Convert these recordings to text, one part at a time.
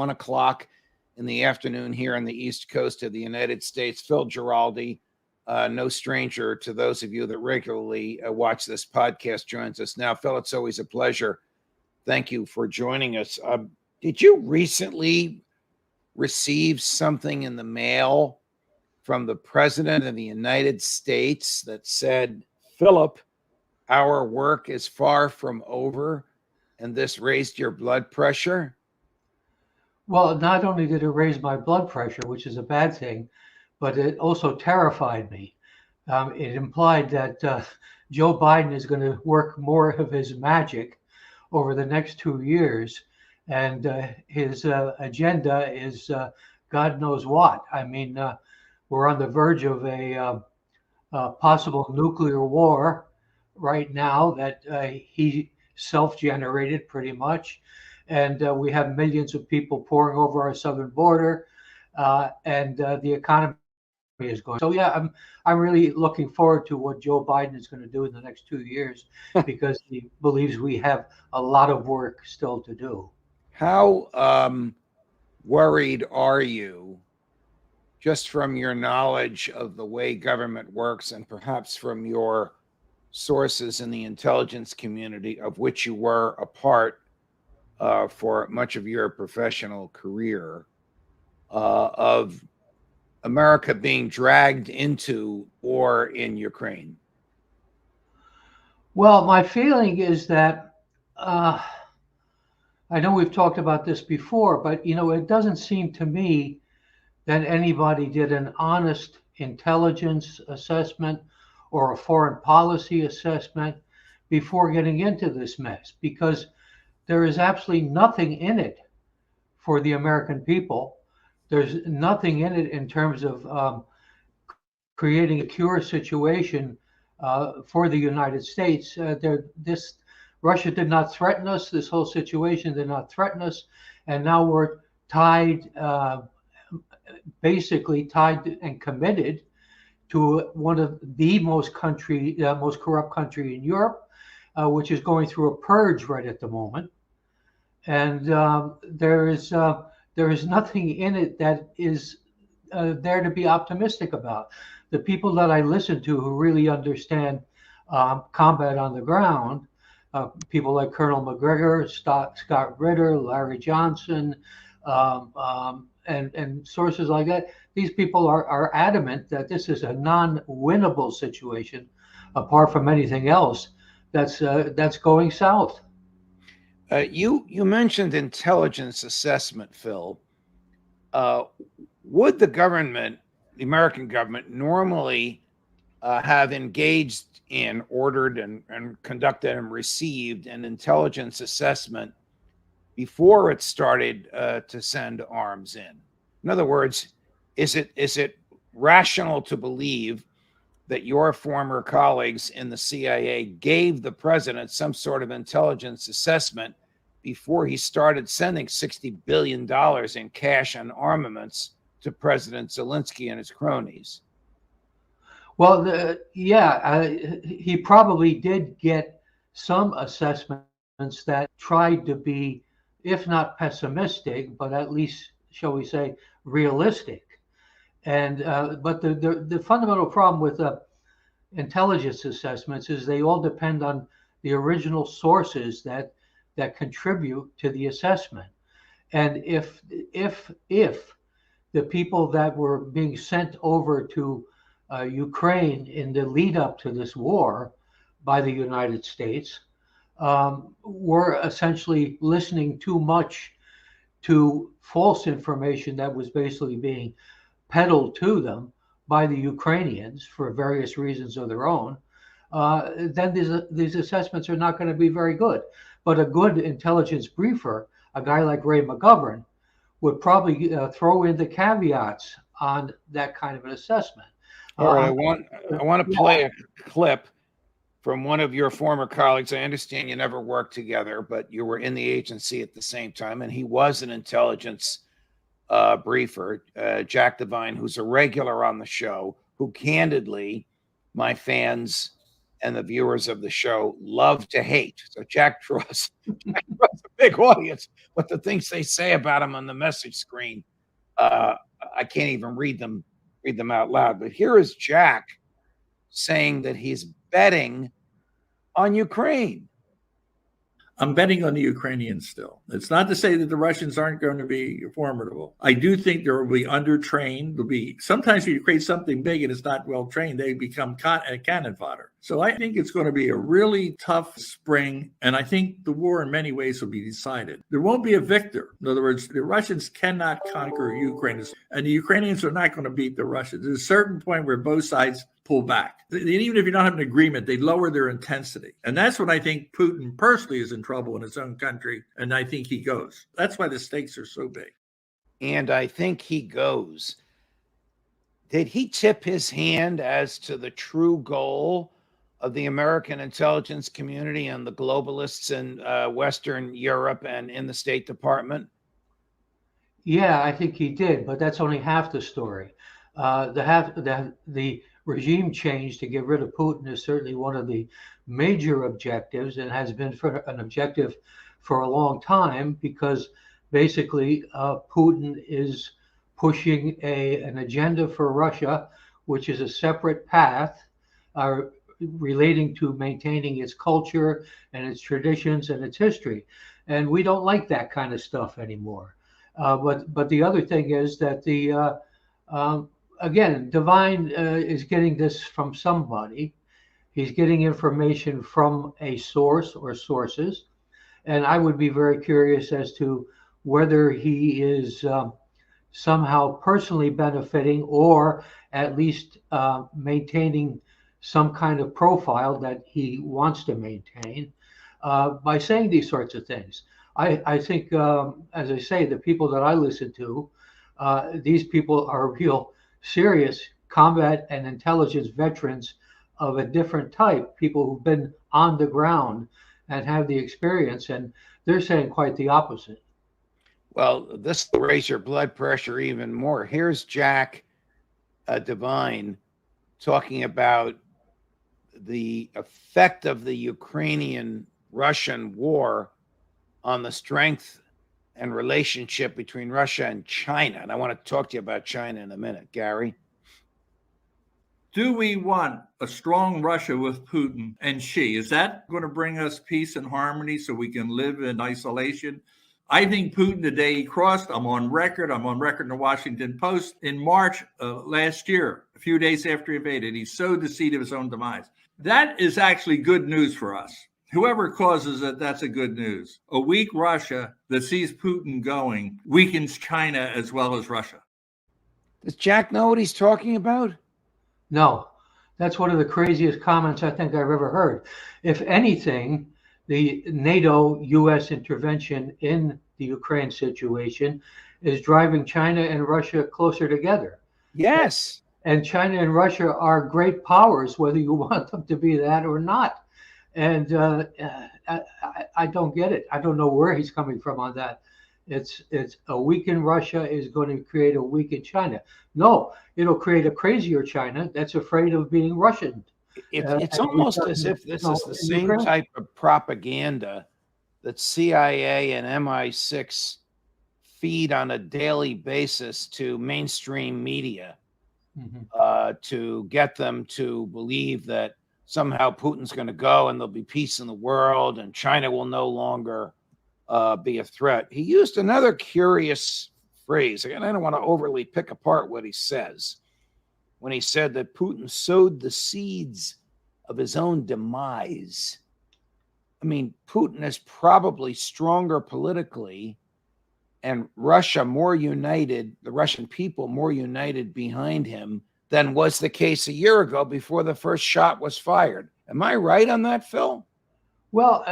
1 o'clock in the afternoon here on the East Coast of the United States. Phil Giraldi, no stranger to those of you that regularly watch this podcast, joins us now. Phil, it's always a pleasure. Thank you for joining us. Did you recently receive something in the mail from the President of the United States that said, Philip, our work is far from over, and this raised your blood pressure? Well, not only did it raise my blood pressure, which is a bad thing, but it also terrified me. It implied that Joe Biden is going to work more of his magic over the next 2 years, and his agenda is God knows what. I mean, we're on the verge of a possible nuclear war right now that he self-generated pretty much. And we have millions of people pouring over our southern border, and the economy is going. So yeah, I'm really looking forward to what Joe Biden is going to do in the next 2 years, because he believes we have a lot of work still to do. How worried are you, just from your knowledge of the way government works and perhaps from your sources in the intelligence community, of which you were a part for much of your professional career, of America being dragged into war in Ukraine? Well, my feeling is that I know we've talked about this before, but it doesn't seem to me that anybody did an honest intelligence assessment or a foreign policy assessment before getting into this mess, because there is absolutely nothing in it for the American people. There's nothing in it in terms of creating a secure situation for the United States. Russia did not threaten us. This whole situation did not threaten us, and now we're tied, basically tied and committed to one of the most corrupt country in Europe, which is going through a purge right at the moment. And there is nothing in it that is there to be optimistic about. The people that I listen to who really understand combat on the ground, people like Colonel McGregor, Scott Ritter, Larry Johnson, and sources like that, these people are adamant that this is a non-winnable situation, apart from anything else that's going south. You mentioned intelligence assessment, Phil. Would the American government, normally have engaged in, ordered, and conducted and received an intelligence assessment before it started to send arms in? In other words, is it rational to believe that your former colleagues in the CIA gave the president some sort of intelligence assessment before he started sending $60 billion in cash and armaments to President Zelensky and his cronies? Well, he probably did get some assessments that tried to be, if not pessimistic, but at least, shall we say, realistic. And but the fundamental problem with intelligence assessments is they all depend on the original sources that contribute to the assessment. And if the people that were being sent over to Ukraine in the lead up to this war by the United States were essentially listening too much to false information that was basically being peddled to them by the Ukrainians for various reasons of their own, then these assessments are not going to be very good. But a good intelligence briefer, a guy like Ray McGovern, would probably throw in the caveats on that kind of an assessment. All right, I want to play a clip from one of your former colleagues. I understand you never worked together, but you were in the agency at the same time, and he was an intelligence briefer, Jack Devine, who's a regular on the show, who candidly, my fans and the viewers of the show love to hate. So Jack draws a big audience, but the things they say about him on the message screen, uh, I can't even read them out loud. But here is Jack saying that he's betting on Ukraine. I'm betting on the Ukrainians still. It's not to say that the Russians aren't going to be formidable. I do think there will be undertrained. There'll be sometimes when you create something big and it's not well trained, they become cannon fodder. So I think it's going to be a really tough spring, and I think the war in many ways will be decided. There won't be a victor. In other words, the Russians cannot conquer Ukraine, and the Ukrainians are not going to beat the Russians. There's a certain point where both sides pull back. Even if you don't have an agreement, they lower their intensity. And that's when I think Putin personally is in trouble in his own country, and I think he goes. That's why the stakes are so big. And I think he goes. Did he tip his hand as to the true goal of the American intelligence community and the globalists in Western Europe and in the State Department? Yeah, I think he did, but that's only half the story. The regime change to get rid of Putin is certainly one of the major objectives, and has been an objective for a long time, because basically Putin is pushing an agenda for Russia, which is a separate path relating to maintaining its culture and its traditions and its history. And we don't like that kind of stuff anymore. But the other thing is that again, Devine is getting this from somebody. He's getting information from a source or sources. And I would be very curious as to whether he is somehow personally benefiting, or at least maintaining some kind of profile that he wants to maintain by saying these sorts of things. I think, as I say, the people that I listen to, these people are real serious combat and intelligence veterans of a different type, people who've been on the ground and have the experience, and they're saying quite the opposite. Well, this will raise your blood pressure even more. Here's Jack Devine talking about the effect of the Ukrainian-Russian war on the strength and relationship between Russia and China. And I want to talk to you about China in a minute, Gary. Do we want a strong Russia with Putin and Xi? Is that going to bring us peace and harmony so we can live in isolation? I think Putin, the day he crossed, I'm on record in the Washington Post, in March last year, a few days after he invaded, he sowed the seed of his own demise. That is actually good news for us. Whoever causes it, that's a good news. A weak Russia that sees Putin going weakens China as well as Russia. Does Jack know what he's talking about? No, that's one of the craziest comments I think I've ever heard. If anything, the NATO-US intervention in the Ukraine situation is driving China and Russia closer together. Yes. And China and Russia are great powers, whether you want them to be that or not. And I don't get it. I don't know where he's coming from on that. It's a weakened Russia is going to create a weakened China. No, it'll create a crazier China that's afraid of being Russian. It's almost as if this is the same type of propaganda that CIA and MI6 feed on a daily basis to mainstream media, to get them to believe that somehow Putin's going to go and there'll be peace in the world and China will no longer be a threat. He used another curious phrase. Again, I don't want to overly pick apart what he says. When he said that Putin sowed the seeds of his own demise. I mean, Putin is probably stronger politically and Russia more united, the Russian people more united behind him than was the case a year ago before the first shot was fired. Am I right on that, Phil? Well,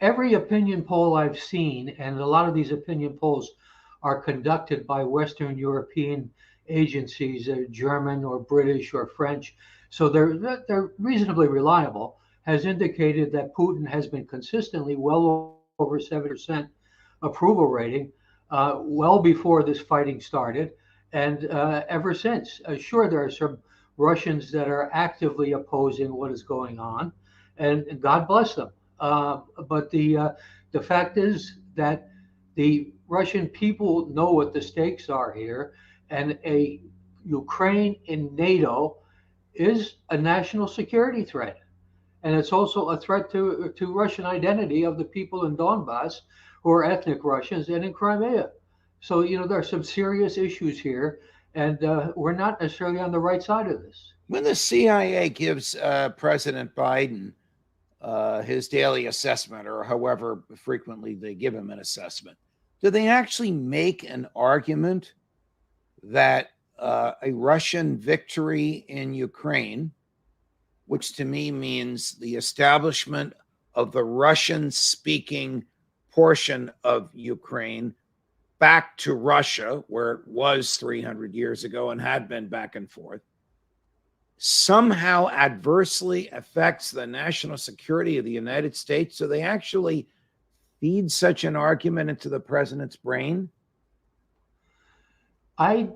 every opinion poll I've seen, and a lot of these opinion polls are conducted by Western European agencies, German or British or French, so they're reasonably reliable, has indicated that Putin has been consistently well over 7% approval rating well before this fighting started, and ever since. Sure, there are some Russians that are actively opposing what is going on, and God bless them. But the fact is that the Russian people know what the stakes are here, and a Ukraine in NATO is a national security threat. And it's also a threat to Russian identity of the people in Donbass who are ethnic Russians and in Crimea. So, there are some serious issues here, and we're not necessarily on the right side of this. When the CIA gives President Biden his daily assessment, or however frequently they give him an assessment, do they actually make an argument that a Russian victory in Ukraine, which to me means the establishment of the Russian-speaking portion of Ukraine back to Russia, where it was 300 years ago and had been back and forth, somehow adversely affects the national security of the United States? So they actually feed such an argument into the president's brain? I'm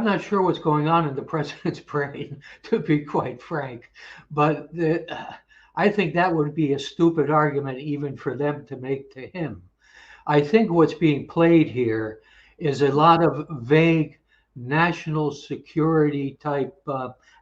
not sure what's going on in the president's brain, to be quite frank, but I think that would be a stupid argument even for them to make to him. I think what's being played here is a lot of vague national security type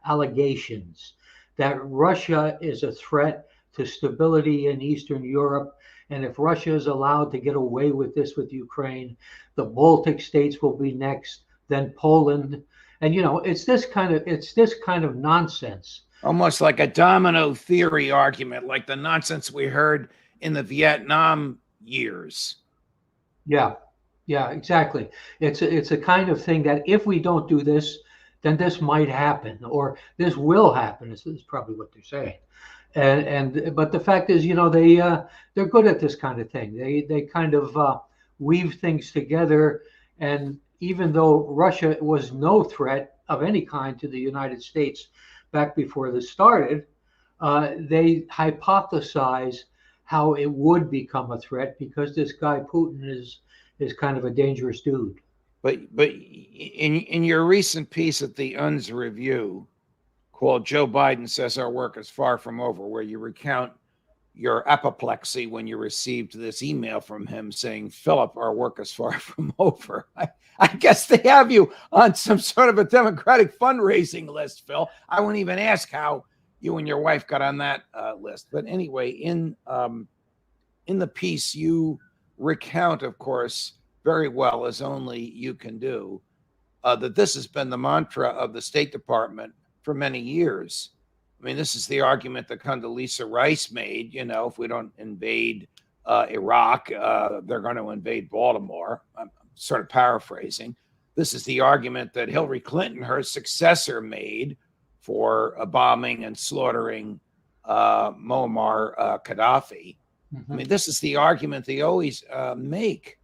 allegations that Russia is a threat to stability in Eastern Europe. And if Russia is allowed to get away with this with Ukraine, the Baltic states will be next, then Poland. And, it's this kind of nonsense. Almost like a domino theory argument, like the nonsense we heard in the Vietnam years. Yeah, exactly. It's a kind of thing that if we don't do this, then this might happen, or this will happen. This is probably what they're saying. But the fact is, they're good at this kind of thing. They kind of weave things together. And even though Russia was no threat of any kind to the United States back before this started, they hypothesize how it would become a threat because this guy Putin is kind of a dangerous dude. But in your recent piece at the UN's Review called "Joe Biden Says Our Work is Far From Over," where you recount your apoplexy when you received this email from him saying, "Philip, our work is far from over." I guess they have you on some sort of a Democratic fundraising list, Phil. I won't even ask how you and your wife got on that list. But anyway, in the piece, you recount, of course, very well, as only you can do, that this has been the mantra of the State Department for many years. I mean, this is the argument that Condoleezza Rice made. If we don't invade Iraq, they're going to invade Baltimore. I'm sort of paraphrasing. This is the argument that Hillary Clinton, her successor, made for bombing and slaughtering Muammar Gaddafi. Mm-hmm. I mean, this is the argument they always make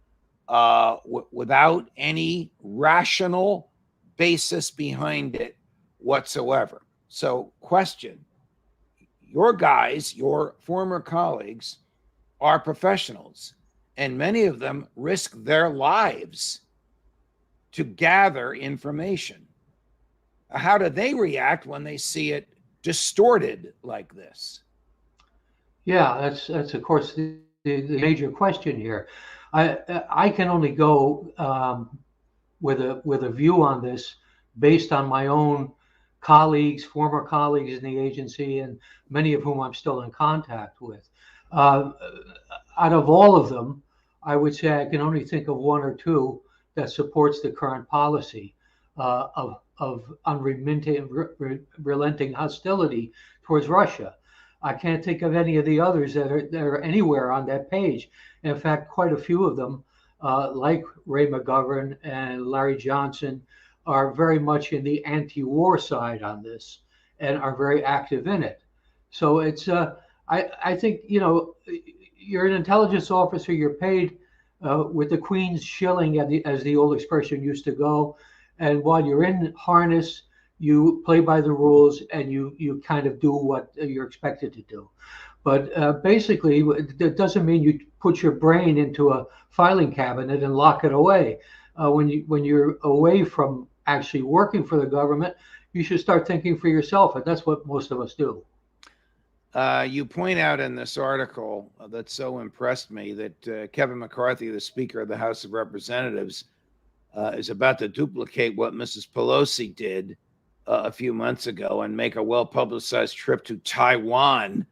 without any rational basis behind it whatsoever. So, question, your guys, your former colleagues, are professionals, and many of them risk their lives to gather information. How do they react when they see it distorted like this? Yeah, that's of course the major question here. I can only go with a view on this based on my own colleagues, former colleagues in the agency, and many of whom I'm still in contact with. Out of all of them, I would say I can only think of one or two that supports the current policy of unrelenting hostility towards Russia. I can't think of any of the others that are anywhere on that page. In fact, quite a few of them, like Ray McGovern and Larry Johnson, are very much in the anti-war side on this and are very active in it. So it's, I think, you're an intelligence officer, you're paid with the Queen's shilling, as the old expression used to go. And while you're in harness, you play by the rules and you kind of do what you're expected to do. But basically, that doesn't mean you put your brain into a filing cabinet and lock it away. When you're away from actually working for the government, you should start thinking for yourself, and that's what most of us do. You point out in this article that so impressed me that Kevin McCarthy, the Speaker of the House of Representatives, is about to duplicate what Mrs. Pelosi did a few months ago and make a well-publicized trip to Taiwan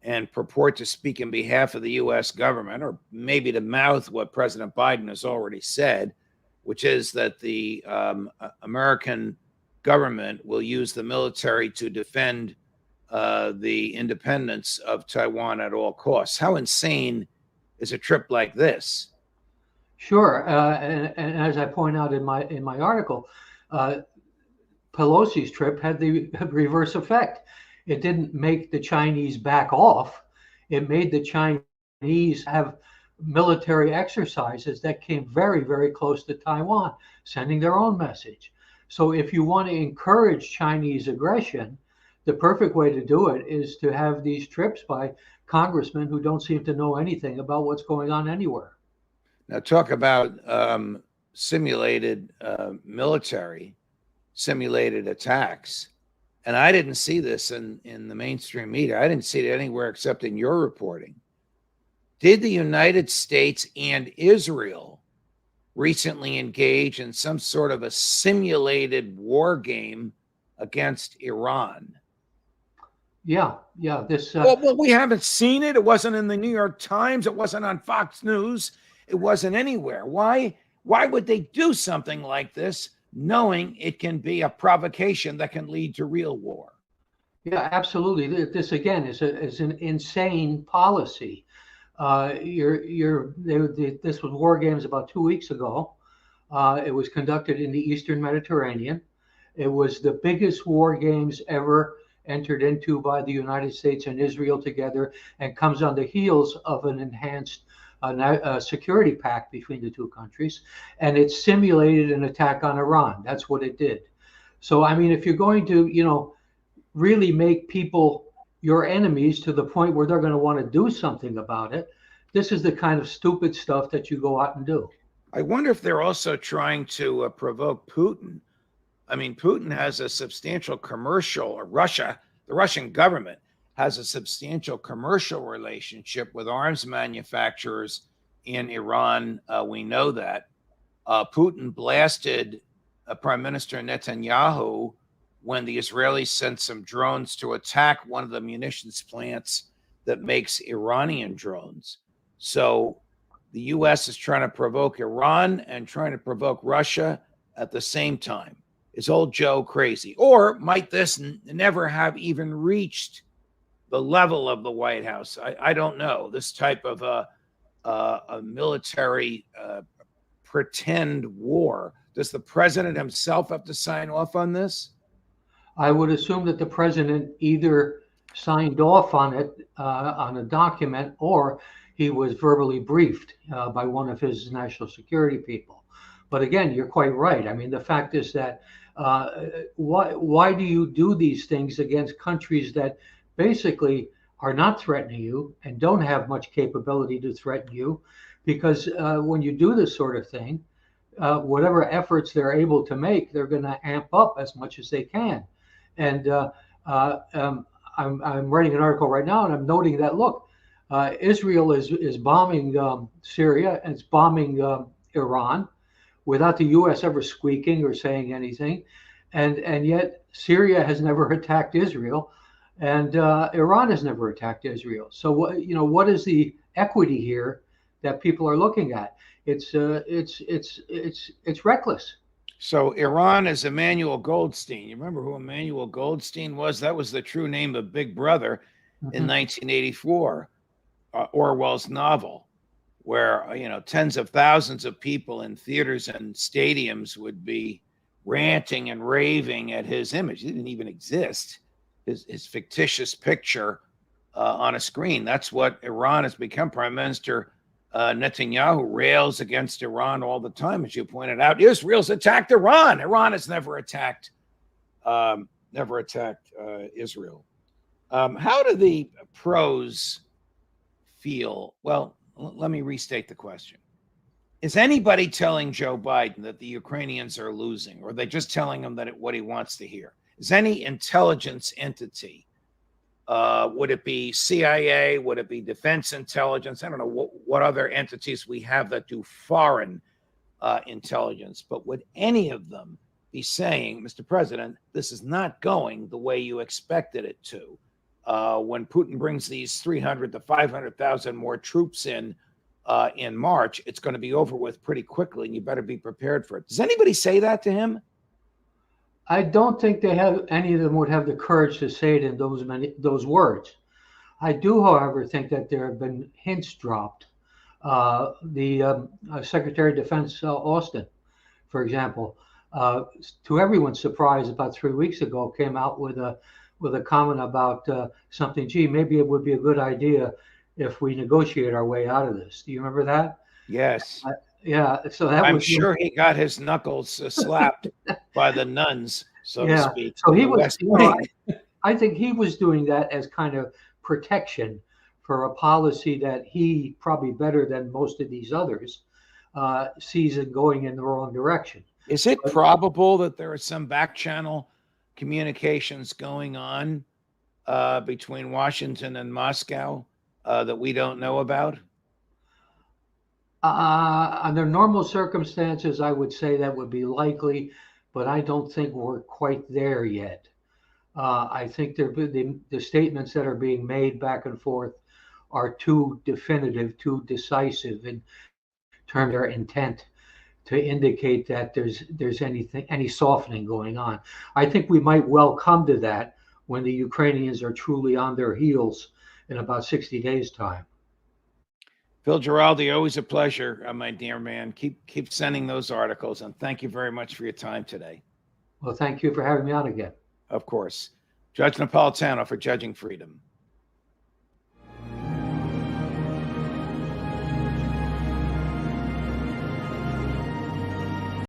and purport to speak in behalf of the U.S. government, or maybe to mouth what President Biden has already said, which is that the American government will use the military to defend the independence of Taiwan at all costs. How insane is a trip like this? Sure, and as I point out in my article, Pelosi's trip had the reverse effect. It didn't make the Chinese back off. It made the Chinese have military exercises that came very, very close to Taiwan, sending their own message. So if you want to encourage Chinese aggression, the perfect way to do it is to have these trips by congressmen who don't seem to know anything about what's going on anywhere. Now, talk about simulated military, simulated attacks. And I didn't see this in the mainstream media. I didn't see it anywhere except in your reporting. Did the United States and Israel recently engage in some sort of a simulated war game against Iran? Yeah. Well, we haven't seen it. It wasn't in the New York Times. It wasn't on Fox News. It wasn't anywhere. Why would they do something like this, knowing it can be a provocation that can lead to real war? Yeah, absolutely. This again is an insane policy. This was war games about 2 weeks ago. It was conducted in the Eastern Mediterranean. It was the biggest war games ever entered into by the United States and Israel together, and comes on the heels of an enhanced security pact between the two countries. And it simulated an attack on Iran. That's what it did. So, I mean, if you're going to, really make people your enemies to the point where they're going to want to do something about it, this is the kind of stupid stuff that you go out and do. I wonder if they're also trying to provoke Putin. I mean, Putin has a substantial commercial, or the Russian government has a substantial commercial relationship with arms manufacturers in Iran. We know that. Putin blasted Prime Minister Netanyahu when the Israelis sent some drones to attack one of the munitions plants that makes Iranian drones. So the U.S. is trying to provoke Iran and trying to provoke Russia at the same time. Is old Joe crazy? Or might this never have even reached the level of the White House? I don't know. This type of a military pretend war. Does the president himself have to sign off on this? I would assume that the president either signed off on it on a document, or he was verbally briefed by one of his national security people. But again, you're quite right. I mean, the fact is that why do you do these things against countries that basically are not threatening you and don't have much capability to threaten you? Because when you do this sort of thing, whatever efforts they're able to make, they're going to amp up as much as they can. And I'm writing an article right now, and I'm noting that, look, Israel is bombing Syria, and it's bombing Iran without the U.S. ever squeaking or saying anything. And yet Syria has never attacked Israel, and Iran has never attacked Israel. So what is the equity here that people are looking at? It's reckless. So Iran is Emmanuel Goldstein. You remember who Emmanuel Goldstein was? That was the true name of Big Brother in 1984, Orwell's novel, where tens of thousands of people in theaters and stadiums would be ranting and raving at his image. He didn't even exist. His fictitious picture on a screen. That's what Iran has become. Prime Minister Netanyahu rails against Iran all the time, as you pointed out. Israel's attacked Iran. Iran has never attacked Israel. How do the pros feel? Well, let me restate the question. Is anybody telling Joe Biden that the Ukrainians are losing, or are they just telling him what he wants to hear? Is any intelligence entity Would it be CIA? Would it be Defense Intelligence? I don't know what other entities we have that do foreign intelligence, but would any of them be saying, Mr. President, this is not going the way you expected it to? When Putin brings these 300 to 500,000 more troops in March, it's going to be over with pretty quickly, and you better be prepared for it. Does anybody say that to him? I don't think any of them would have the courage to say it in those words. I do, however, think that there have been hints dropped. The Secretary of Defense Austin, for example, to everyone's surprise, about 3 weeks ago, came out with a comment about something. Gee, maybe it would be a good idea if we negotiate our way out of this. Do you remember that? Yes. Yeah. So that I'm was sure he got his knuckles slapped by the nuns, so to speak. So he in the was. West Wing. I think he was doing that as kind of protection for a policy that he, probably better than most of these others, sees it going in the wrong direction. Is it probable that there are some back channel communications going on between Washington and Moscow that we don't know about? Under normal circumstances, I would say that would be likely, but I don't think we're quite there yet. I think the statements that are being made back and forth are too definitive, too decisive in terms of their intent to indicate that there's any softening going on. I think we might well come to that when the Ukrainians are truly on their heels in about 60 days' time. Phil Giraldi, always a pleasure, my dear man. Keep sending those articles, and thank you very much for your time today. Well, thank you for having me on again. Of course. Judge Napolitano for Judging Freedom.